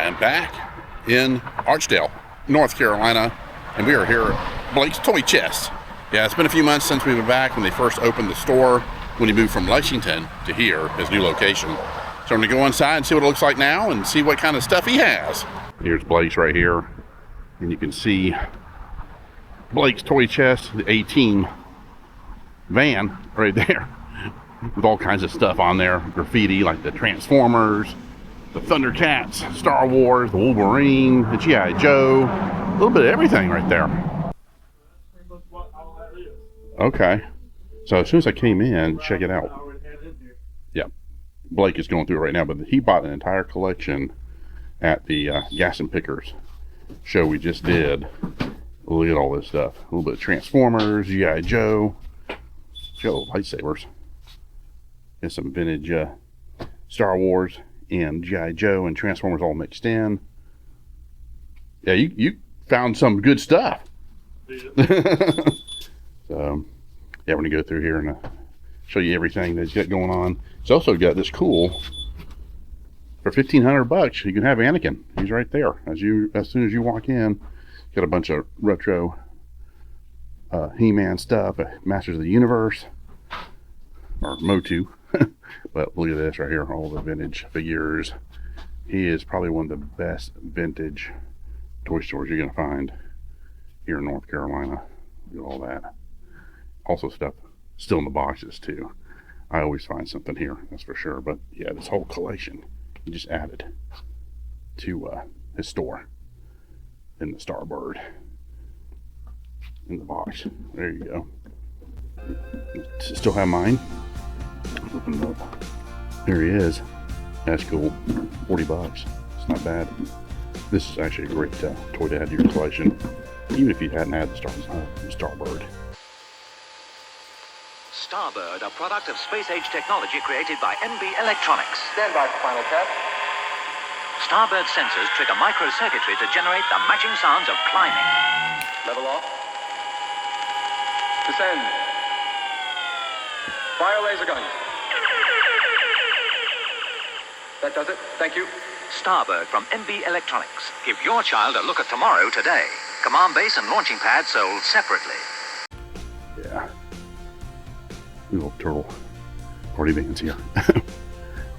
I am back in Archdale, North Carolina, and we are here at Blake's Toy Chest. Yeah, it's been a few months since we were back when they first opened the store, when he moved from Lexington to here, his new location. So I'm going to go inside and see what it looks like now and see what kind of stuff he has. Here's Blake's right here, and you can see Blake's Toy Chest, the A-Team van right there, with all kinds of stuff on there, graffiti like the Transformers, the Thundercats, Star Wars, the Wolverine, the G.I. Joe, a little bit of everything right there. Okay, so as soon as I came in, check it out. Yep, Blake is going through it right now, but he bought an entire collection at the Gas and Pickers show we just did. Look at all this stuff. A little bit of Transformers, G.I. Joe, lightsabers. There's some vintage Star Wars and G.I. Joe and Transformers all mixed in. Yeah, you found some good stuff. So, yeah, we're going to go through here and show you everything that he's got going on. He's also got this cool, for $1,500, you can have Anakin. He's right there. As soon as you walk in, got a bunch of retro He-Man stuff, Masters of the Universe, or Motu. But look at this right here, all the vintage figures. He is probably one of the best vintage toy stores you're going to find here in North Carolina. Look at all that. Also stuff still in the boxes too. I always find something here, that's for sure. But yeah, this whole collection he just added to his store in the Starbird in the box. There you go. Still have mine. Open it up. There he is. That's cool. $40. It's not bad. This is actually a great toy to add to your collection, even if you hadn't had the Starbird. Starbird, a product of space-age technology created by NB Electronics. Stand by for final test. Starbird sensors trigger microcircuitry to generate the matching sounds of climbing. Level off. Descend. Fire laser guns. That does it. Thank you. Starbird from NB Electronics. Give your child a look at tomorrow today. Command base and launching pad sold separately. Yeah. Little turtle party vans here.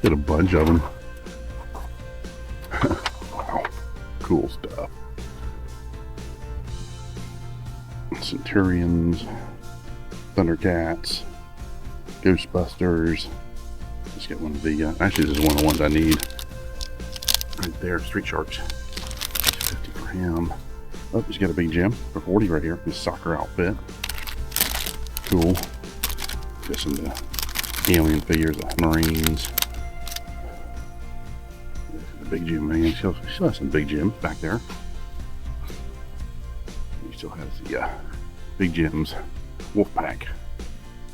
Got a bunch of them. Wow. Cool stuff. Centurions, Thundercats, Ghostbusters. Let's get one of the, actually this is one of the ones I need. Right there, Street Sharks. 50 for him. Oh, he's got a big gym for 40 right here. His soccer outfit. Cool. Got some alien figures, Marines. The big gym man. Still has some big Jims back there. He still has the Big Jim's Wolfpack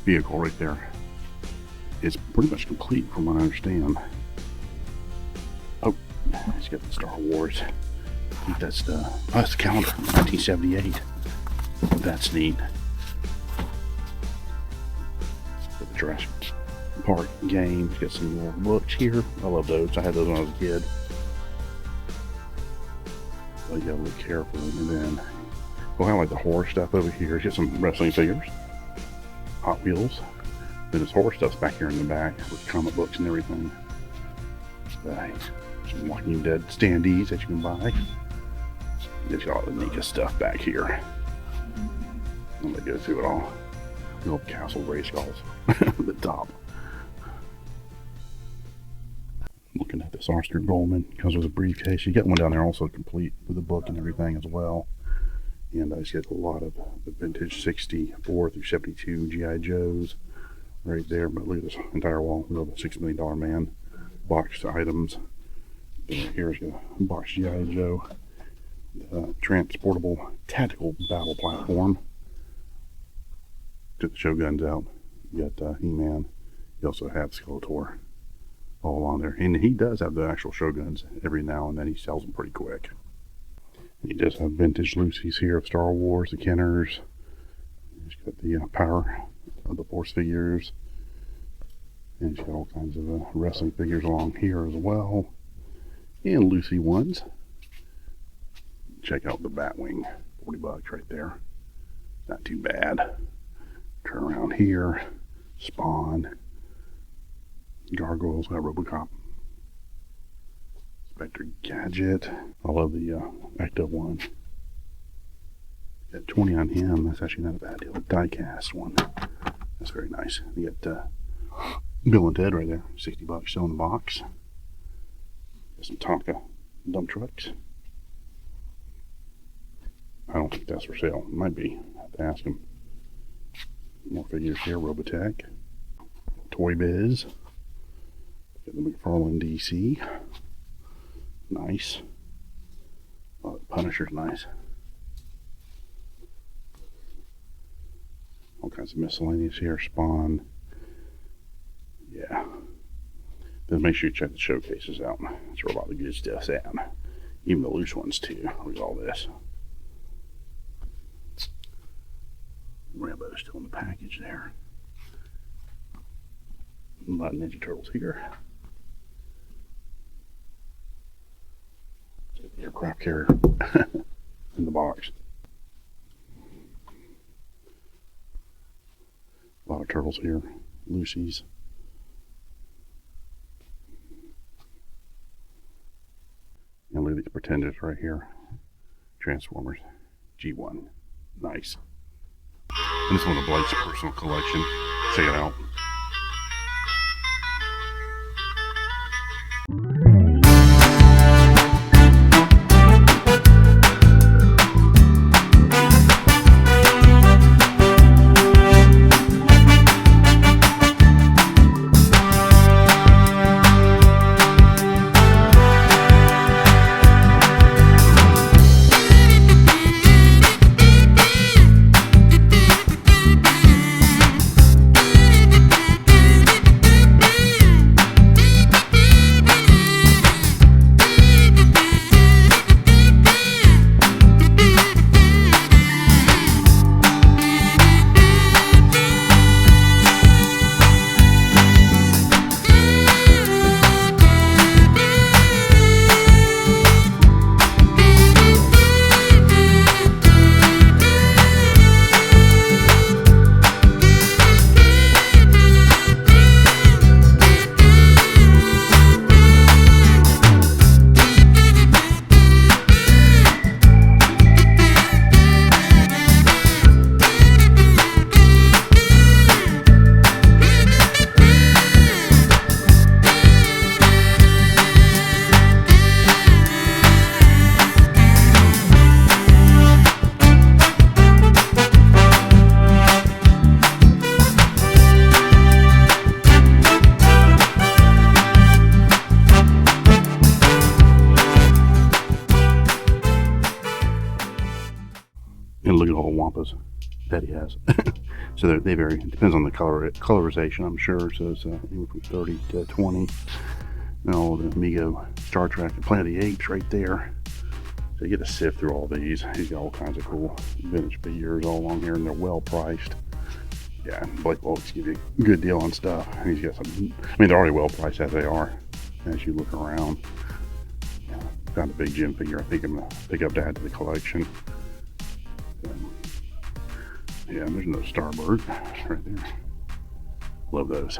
vehicle right there. It's pretty much complete from what I understand. Oh, he's got the Star Wars. I think that's the, oh, that's the calendar, 1978. That's neat. Got the Jurassic Park games. Got some more books here. I love those. I had those when I was a kid. So you gotta look careful. And then we'll have like the horror stuff over here. Get some wrestling figures, Hot Wheels. Then this horror stuff's back here in the back with comic books and everything. Nice. Some Walking Dead standees that you can buy. There's all the neatest stuff back here. I'm gonna go through it all. The old Castle Gray Skulls at the top. Looking at this Arthur Goldman, comes with a briefcase. You get one down there also complete with a book and everything as well. And I just get a lot of the vintage 64 through 72 G.I. Joes right there. But look at this entire wall. We have a $6 million man. Boxed items. Here's a boxed G.I. Joe. Transportable tactical battle platform. Took the Shoguns out. You got He-Man. You also have Skeletor all on there. And he does have the actual Shoguns every now and then. He sells them pretty quick. He does have vintage Lucy's here of Star Wars, the Kenners. He's got the power of the Force figures. And he's got all kinds of wrestling figures along here as well. And Lucy ones. Check out the Batwing, $40 right there. Not too bad. Turn around here, Spawn, Gargoyles, got Robocop, Spectre Gadget. I love the Ecto one. Got 20 on him. That's actually not a bad deal. Diecast one. That's very nice. You got Bill and Ted right there. $60 still in the box. Got some Tonka dump trucks. I don't think that's for sale. It might be. I have to ask him. More figures here. Robotech. Toy Biz. Got the McFarlane DC. Nice. Oh, the Punisher's nice. All kinds of miscellaneous here. Spawn. Yeah. Then make sure you check the showcases out. That's where a lot of the good stuff's at. Even the loose ones too. Look at all this. Rambo's still in the package there. A lot of Ninja Turtles here. Get the aircraft carrier in the box. A lot of turtles here. Lucy's. And look at these pretenders right here. Transformers. G1. Nice. And this is one of Blake's personal collection. Check it out. And look at all the Wampas that he has. So they vary. It depends on the colorization, I'm sure. So it's anywhere from 30 to 20. And all the Amigo Star Trek and Planet of the Apes right there. So you get to sift through all these. He's got all kinds of cool vintage figures all along here, and they're well priced. Yeah, Blake will always give you a good deal on stuff. And he's got some, I mean, they're already well priced as they are, as you look around. Yeah, found a big Jim figure. I think I'm going to pick up to add to the collection. Yeah, there's another Starbird right there. Love those.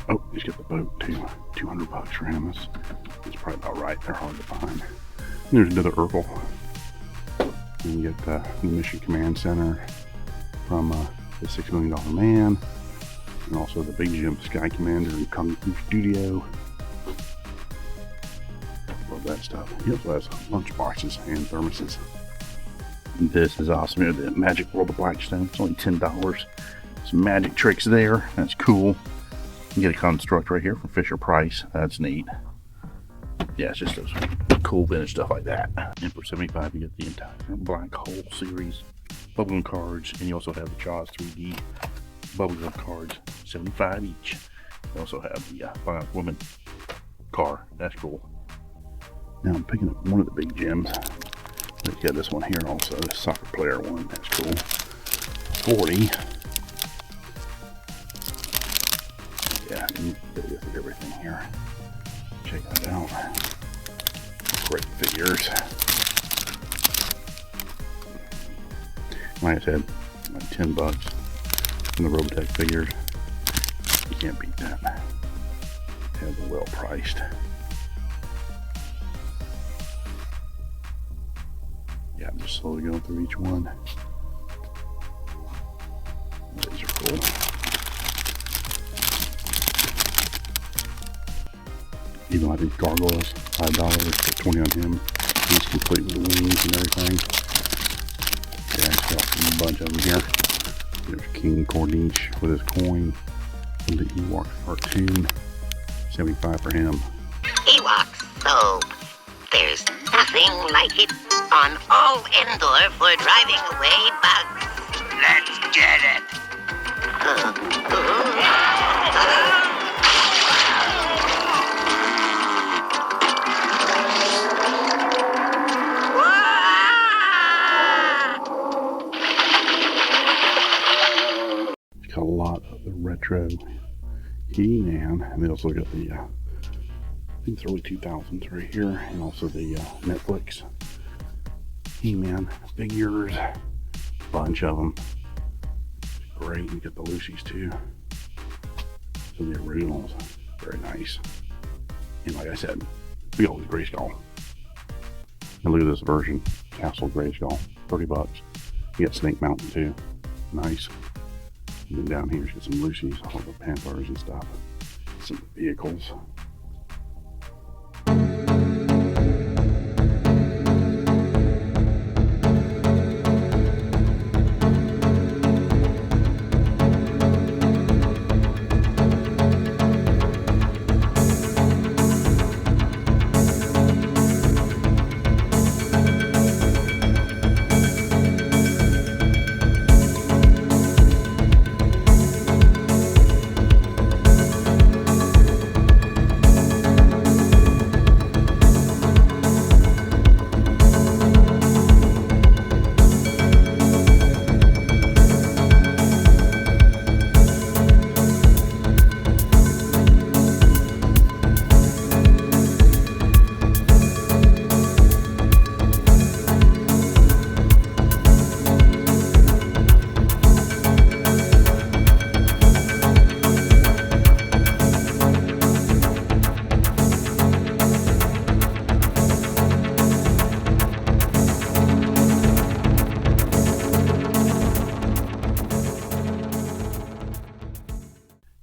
Oh, he's got the boat too. $200 for him. That's probably about right. They're hard to find. And there's another Urkel. And you get the Mission Command Center from the $6 Million Man. And also the Big Jim Sky Commander and Kung Fu Studio. Love that stuff. He also has lunch boxes and thermoses. This is awesome here, the Magic World of Blackstone. It's only $10. Some magic tricks there. That's cool. You get a construct right here from Fisher Price. That's neat. Yeah, it's just those cool vintage stuff like that. And for $75, you get the entire Black Hole series bubblegum cards, and you also have the Jaws 3D bubblegum cards, $75 each. You also have the Five Woman car. That's cool. Now I'm picking up one of the big gems. Let's get this one here also, the soccer player one. That's cool. 40. Yeah, everything here. Check that out. Great figures. Like I said, like $10 from the Robotech figures. You can't beat that. They're well priced. Yeah, I'm just slowly going through each one. These are cool. Even like these gargoyles, $5, for 20 on him. He's complete with the wings and everything. Yeah, he's got a bunch of them here. There's King Corniche with his coin from the Ewok cartoon. 75 for him. Ewok soap. There's nothing like it on all Endor for driving away bugs. Let's get it. It's got a lot of the retro He-Man, and they also got the I think it's early 2000s right here, and also the Netflix He-Man figures, bunch of them. Great. You get the Lucy's too. Some of the originals, very nice. And like I said, we got with Grayskull. And look at this version, Castle Grayskull, $30. You got Snake Mountain too, nice. And then down here, you get some Lucy's, all the Panthers and stuff, some vehicles.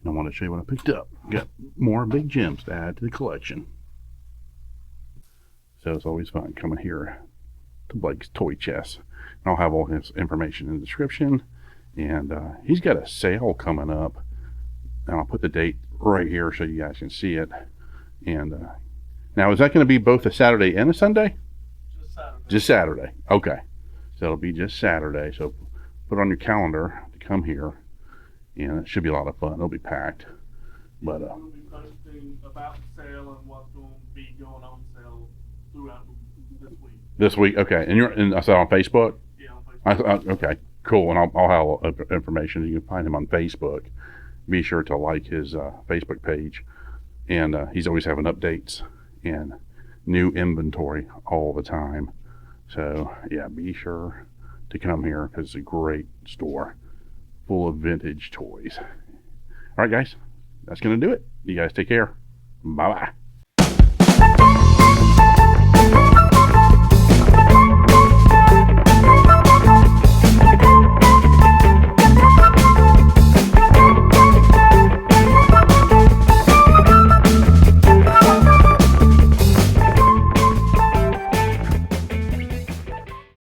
I want to show you what I picked up. Got more big gems to add to the collection. So it's always fun coming here to Blake's Toy Chest. And I'll have all his information in the description. And he's got a sale coming up. And I'll put the date right here so you guys can see it. And now, is that going to be both a Saturday and a Sunday? Just Saturday. Just Saturday. Okay. So it'll be just Saturday. So put it on your calendar to come here. And it should be a lot of fun. It'll be packed. But we'll be posting about the sale and what's going to be going on sale throughout this week. this week, okay. And I said on Facebook. Yeah, on Facebook. Okay, cool. And I'll have information. You can find him on Facebook. Be sure to like his Facebook page, and he's always having updates and new inventory all the time. So yeah, be sure to come here because it's a great store full of vintage toys. All right, guys, that's going to do it. You guys take care. Bye-bye.